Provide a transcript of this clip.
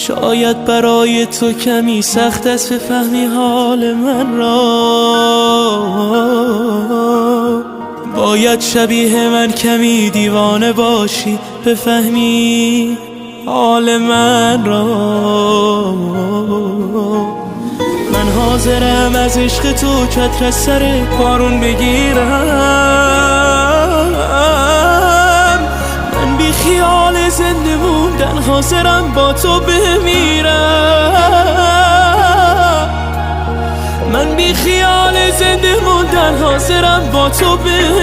شاید برای تو کمی سخت است بفهمی حال من را، باید شبیه من کمی دیوانه باشی بفهمی حال من را. من حاضرم از عشق تو چتر از سر بارون بگیرم، من بی خیال زنده موندن حاضرم با تو بمیرم، من بی خیال زنده موندن حاضرم با تو بمیرم.